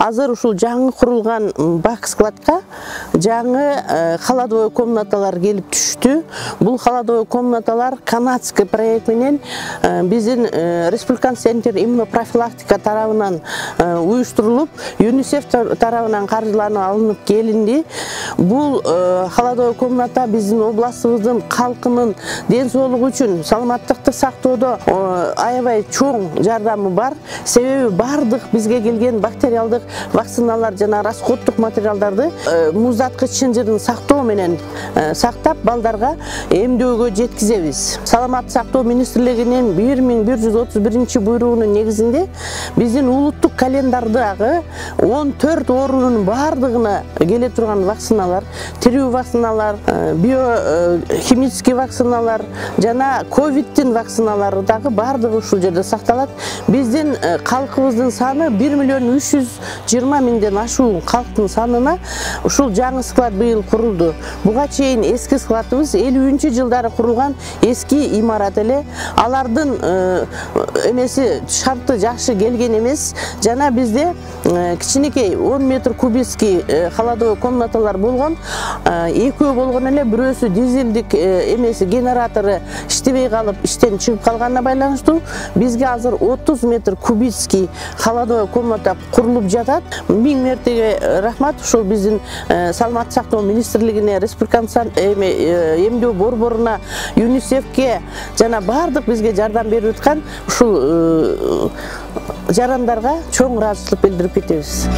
Азыр ушул жаңы курулган бак складка жаңы холодовой комнаталар келип түштү. Бул холодовой комнаталар канадский проект менен биздин Республикан центр иммунопрофилактика тарабынан уюштурулуп, ЮНИСЕФ тарабынан каржыланып алынып келинди. Бул холодовой комната биздин областыбыздын калкынын ден соолугу үчүн, саламаттыкты сактоодо аябай чоң жардамы бар. Себеби бардык бизге келген бактериалдык вакциналар жана расходдук материалдарды муздаткыч шынжырын сактоо менен сактап, балдарга эмдөөгө жеткизебиз. Саламаттык сактоо министрлигинин 1131 буйругунун негизинде биздин улуттук календардагы 14 оорунун бардыгына келе турган вакциналар, тирүү вакциналар, биохимический вакциналар жана ковидтин вакциналары дагы бардыгы ушул жерде сакталат. Биздин калкыбыздын саны 1.320.000ден ашуун калктын санына ушул жаңы склад быйыл курулду. Буга чейин эски складыбыз 50-жылдары курулган эски имарат эле. Алардын эмеси шарты жакшы келген эмес. Жана бизде кичинекей 10 метр кубический холодовой комнаталар болгон. Экөө болгон эле, бирөөсү дизелдик эмеси генератору иштебей калып, иштен чыгып калганына байланыштуу бизге азыр 30 метр кубический холодовой комната курулуп жатат. 1000 мертеге рахмат ушул биздин саламаттык сактоо министрлигине, Республикан эмдөө борборуна, ЮНИСЕФке жана бардык бизге жардам берип аткан ушул жарандарга чоң ыраазычылык билдирип кетебиз.